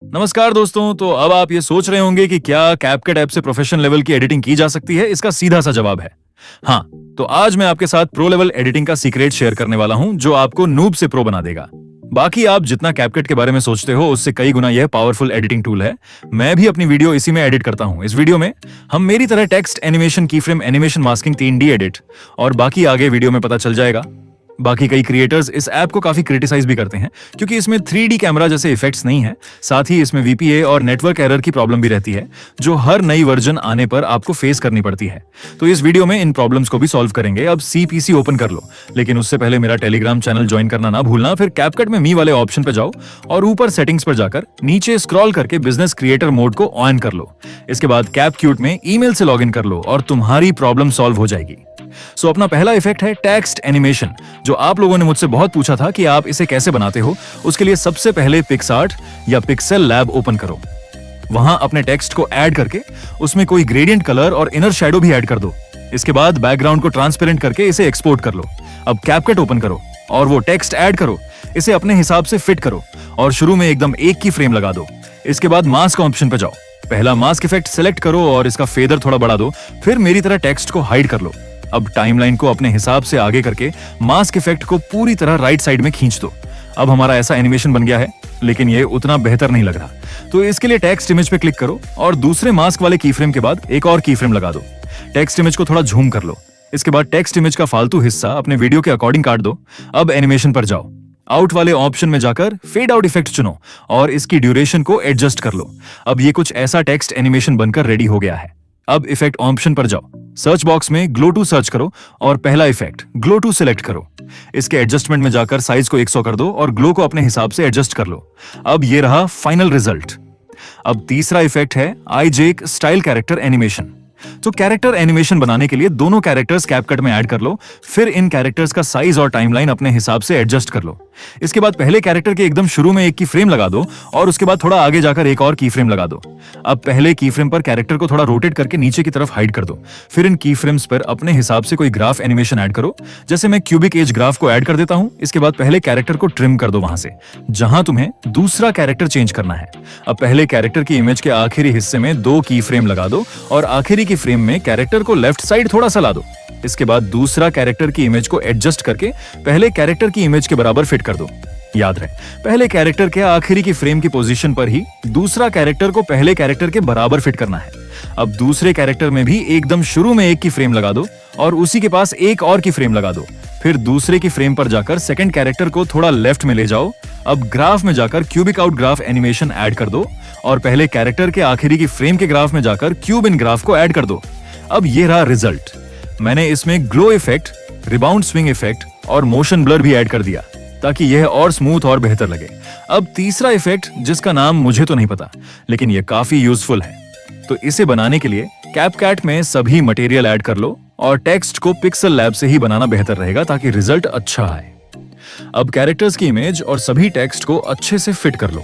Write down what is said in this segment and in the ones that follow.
नमस्कार दोस्तों। तो अब आप ये सोच रहे होंगे कि क्या कैपकट ऐप से प्रोफेशनल लेवल की एडिटिंग की जा सकती है। इसका सीधा सा जवाब है हाँ। तो आज मैं आपके साथ प्रो लेवल एडिटिंग का सीक्रेट शेयर करने वाला हूं जो आपको नूब से प्रो बना देगा। बाकी आप जितना कैपकट के बारे में सोचते हो उससे कई गुना यह पावरफुल एडिटिंग टूल है। मैं भी अपनी वीडियो इसी में एडिट करता हूं। इस वीडियो में हम मेरी तरह text animation, keyframe, animation, masking, 3D edit और बाकी आगे वीडियो में पता चल जाएगा। बाकी कई क्रिएटर्स इस ऐप को काफी क्रिटिसाइज भी करते हैं क्योंकि इसमें 3D कैमरा जैसे इफेक्ट्स नहीं है। साथ ही इसमें VPA और नेटवर्क एरर की प्रॉब्लम भी रहती है जो हर नई वर्जन आने पर आपको फेस करनी पड़ती है। तो इस वीडियो में इन प्रॉब्लम्स को भी सॉल्व करेंगे। अब CPC ओपन कर लो, लेकिन उससे पहले मेरा टेलीग्राम चैनल ज्वाइन करना ना भूलना। फिर कैपकट में मी वाले ऑप्शन पर जाओ और ऊपर सेटिंग्स पर जाकर नीचे स्क्रॉल करके बिजनेस क्रिएटर मोड को ऑन कर लो। इसके बाद कैपक्यूट में ईमेल से लॉगिन कर लो और तुम्हारी प्रॉब्लम सॉल्व हो जाएगी। सो अपना पहला इफेक्ट है टेक्स्ट एनिमेशन, जो आप लोगों ने मुझसे बहुत पूछा था कि आप इसे कैसे बनाते हो। उसके लिए सबसे पहले पिक्सआर्ट या पिक्सेल लैब ओपन करो। वहां अपने टेक्स्ट को ऐड करके उसमें कोई ग्रेडियंट कलर और इनर शैडो भी ऐड कर दो। इसके बाद बैकग्राउंड को ट्रांसपेरेंट करके इसे एक्सपोर्ट कर लो। अब कैपकट ओपन करो और वो टेक्स्ट ऐड करो। इसे अपने हिसाब से फिट करो और शुरू में एकदम एक की फ्रेम लगा दो। इसके बाद मास्क ऑप्शन पे जाओ। पहला मास्क इफेक्ट सिलेक्ट करो और इसका फेदर थोड़ा बढ़ा दो। फिर मेरी तरह टेक्स्ट को हाइड कर लो। अब टाइमलाइन को अपने हिसाब से आगे करके मास्क इफेक्ट को पूरी तरह राइट साइड में खींच दो। अब हमारा ऐसा एनिमेशन बन गया है, लेकिन ये उतना बेहतर नहीं लग रहा। तो इसके लिए टेक्स्ट इमेज पे क्लिक करो और दूसरे मास्क वाले कीफ्रेम के बाद एक और कीफ्रेम लगा दो। टेक्स्ट इमेज को थोड़ा झूम कर लो। इसके बाद टेक्स्ट इमेज का फालतू हिस्सा अपने वीडियो के अकॉर्डिंग काट दो। अब एनिमेशन पर जाओ, आउट वाले ऑप्शन में जाकर फेड आउट इफेक्ट चुनो और इसकी ड्यूरेशन को एडजस्ट कर लो। अब ये कुछ ऐसा टेक्स्ट एनिमेशन बनकर रेडी हो गया है। अब इफेक्ट ऑप्शन पर जाओ, सर्च बॉक्स में ग्लो टू सर्च करो और पहला इफेक्ट ग्लो टू सिलेक्ट करो। इसके एडजस्टमेंट में जाकर साइज को 100 कर दो और ग्लो को अपने हिसाब से एडजस्ट कर लो। अब ये रहा फाइनल रिजल्ट। अब तीसरा इफेक्ट है iJake स्टाइल कैरेक्टर एनिमेशन। तो कैरेक्टर एनिमेशन बनाने के लिए दोनों कैरेक्टर्स कैपकट में ऐड कर लो। फिर इन कैरेक्टर्स का साइज और टाइमलाइन अपने हिसाब से एडजस्ट कर लो। इसके बाद पहले कैरेक्टर के एकदम शुरू में एक की फ्रेम लगा दो और उसके बाद थोड़ा आगे जाकर एक और की फ्रेम लगा दो। अब पहले की फ्रेम पर कैरेक्टर को थोड़ा रोटेट करके नीचे की तरफ हाइड कर दो। फिर इन की फ्रेम्स पर अपने हिसाब से कोई ग्राफ एनिमेशन ऐड करो। जैसे मैं क्यूबिक एज ग्राफ को ऐड कर देता हूं। इसके बाद पहले कैरेक्टर को ट्रिम कर दो वहां से जहां तुम्हें दूसरा कैरेक्टर चेंज करना है। अब पहले कैरेक्टर की इमेज के आखिरी हिस्से में 2 की फ्रेम लगा दो और आखिरी की फ्रेम में कैरेक्टर को लेफ्ट साइड थोड़ा सा ला दो। इसके बाद दूसरा कैरेक्टर की इमेज को एडजस्ट करके पहले कैरेक्टर की इमेज के बराबर फिट कर दो। याद रहे, पहले कैरेक्टर के आखिरी की फ्रेम की पोजीशन पर ही दूसरा कैरेक्टर को पहले कैरेक्टर के बराबर फिट करना है। अब दूसरे कैरेक्टर में भी एकदम शुरू में एक की फ्रेम लगा दो और उसी के पास एक और की फ्रेम लगा दो। फिर दूसरे की फ्रेम पर जाकर सेकंड कैरेक्टर को थोड़ा लेफ्ट में ले जाओ। अब ग्राफ में जाकर cubic out graph animation add कर दो और पहले कैरेक्टर के आखिरी की फ्रेम के ग्राफ में जाकर क्यूब इन ग्राफ को ऐड कर दो। अब ये रहा रिजल्ट। मैंने इसमें glow effect, rebound swing effect और मोशन ब्लर भी ऐड कर दिया ताकि यह और स्मूथ और बेहतर लगे। अब तीसरा इफेक्ट, जिसका नाम मुझे तो नहीं पता, लेकिन यह काफी यूजफुल है। तो इसे बनाने के लिए कैपकट में सभी मटेरियल ऐड कर लो और टेक्स्ट को पिक्सेल लैब से ही बनाना बेहतर रहेगा ताकि रिजल्ट अच्छा आए। अब कैरेक्टर्स की इमेज और सभी टेक्स्ट को अच्छे से फिट कर लो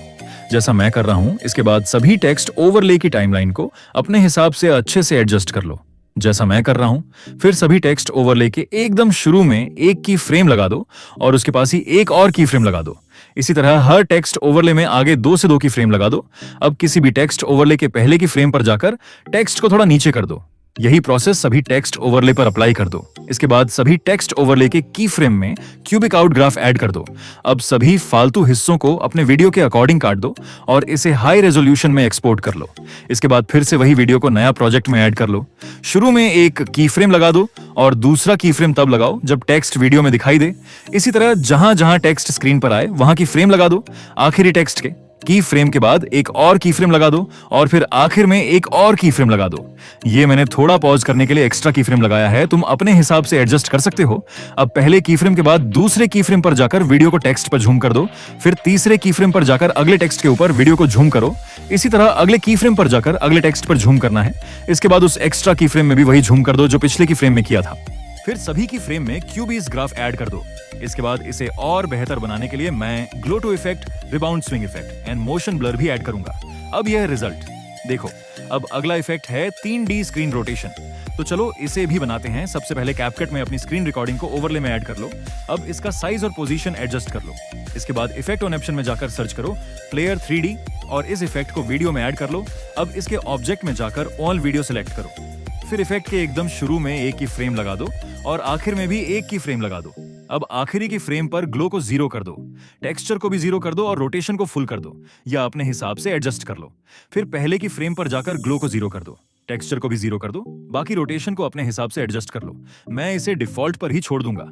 जैसा मैं कर रहा हूं। इसके बाद सभी टेक्स्ट ओवरले की टाइमलाइन को अपने हिसाब से अच्छे से एडजस्ट कर लो जैसा मैं कर रहा हूं। फिर सभी टेक्स्ट ओवरले के एकदम शुरू में एक की फ्रेम लगा दो और उसके पास ही एक और की फ्रेम लगा दो। इसी तरह हर टेक्स्ट ओवरले में आगे 2 से 2 की फ्रेम लगा दो। अब किसी भी टेक्स्ट ओवरले के पहले की फ्रेम पर जाकर टेक्स्ट को थोड़ा नीचे कर दो। यही प्रोसेस सभी टेक्स्ट ओवरले पर अप्लाई कर दो। इसके बाद सभी टेक्स्ट ओवरले के की फ्रेम में क्यूबिक आउट ग्राफ ऐड कर दो। अब सभी फालतू हिस्सों को अपने वीडियो के अकॉर्डिंग काट दो और इसे हाई रेजोल्यूशन में एक्सपोर्ट कर लो। इसके बाद फिर से वही वीडियो को नया प्रोजेक्ट में ऐड कर लो। शुरू में एक की फ्रेम लगा दो और दूसरा की फ्रेम तब लगाओ जब टेक्स्ट वीडियो में दिखाई दे। इसी तरह जहां जहां टेक्स्ट स्क्रीन पर आए वहां की फ्रेम लगा दो। आखिरी टेक्स्ट के की फ्रेम के बाद एक और की फ्रेम लगा दो और फिर आखिर में एक और की फ्रेम लगा दो। ये मैंने थोड़ा पॉज करने के लिए एक्स्ट्रा की फ्रेम लगाया है, तुम अपने हिसाब से एडजस्ट कर सकते हो। अब पहले की फ्रेम के बाद दूसरे की फ्रेम पर जाकर वीडियो को टेक्स्ट पर झूम कर दो। फिर तीसरे की फ्रेम पर जाकर अगले टेक्स्ट के ऊपर वीडियो को झूम करो। इसी तरह अगले की फ्रेम पर जाकर अगले टेक्स्ट पर झूम करना है। इसके बाद उस एक्स्ट्रा की फ्रेम में भी वही झूम कर दो जो पिछले की फ्रेम में किया था। फिर सभी की फ्रेम में क्यूबीज ग्राफ ऐड कर दो। इसके बाद इसे और बेहतर बनाने के लिए मैं glow two effect, rebound swing effect and motion blur भी ऐड करूंगा। अब यह रिजल्ट देखो। अब अगला इफेक्ट है 3D स्क्रीन रोटेशन। तो चलो इसे भी बनाते हैं। सबसे पहले कैपकट में अपनी स्क्रीन रिकॉर्डिंग को ओवरले में ऐड कर लो। अब इसका साइज और पोजीशन एडजस्ट कर लो। इसके बाद इफेक्ट ऑन ऑप्शन में जाकर सर्च करो प्लेयर 3D और इस इफेक्ट को वीडियो में ऐड कर लो। अब इसके ऑब्जेक्ट में जाकर ऑल वीडियो सिलेक्ट करो। फिर इफेक्ट के एकदम शुरू में एक की फ्रेम लगा दो और आखिर में भी एक की फ्रेम लगा दो। अब आखिरी की फ्रेम पर ग्लो को 0 कर दो, टेक्सचर को भी 0 कर दो और रोटेशन को फुल कर दो या अपने हिसाब से एडजस्ट कर लो। फिर पहले की फ्रेम पर जाकर ग्लो को 0 कर दो, टेक्सचर को भी 0 कर दो, बाकी रोटेशन को अपने हिसाब से एडजस्ट कर लो। मैं इसे डिफॉल्ट पर ही छोड़ दूंगा।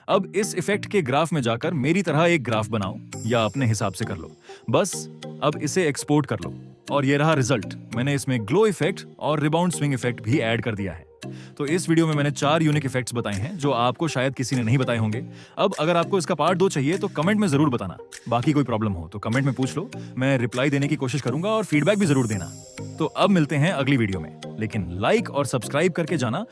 अब इस इफेक्ट के ग्राफ में जाकर मेरी तरह एक ग्राफ बनाओ या अपने हिसाब से कर लो। बस अब इसे एक्सपोर्ट कर लो और ये रहा रिजल्ट। मैंने इसमें ग्लो इफेक्ट और रिबाउंड स्विंग इफेक्ट भी ऐड कर दिया है। तो इस वीडियो में मैंने 4 यूनिक इफेक्ट्स बताए हैं जो आपको शायद किसी ने नहीं बताए होंगे। अब अगर आपको इसका पार्ट 2 चाहिए तो कमेंट में जरूर बताना। बाकी कोई प्रॉब्लम हो तो कमेंट में पूछ लो, मैं रिप्लाई देने की कोशिश करूंगा और फीडबैक भी जरूर देना। तो अब मिलते हैं अगली वीडियो में, लेकिन लाइक और सब्सक्राइब करके जाना।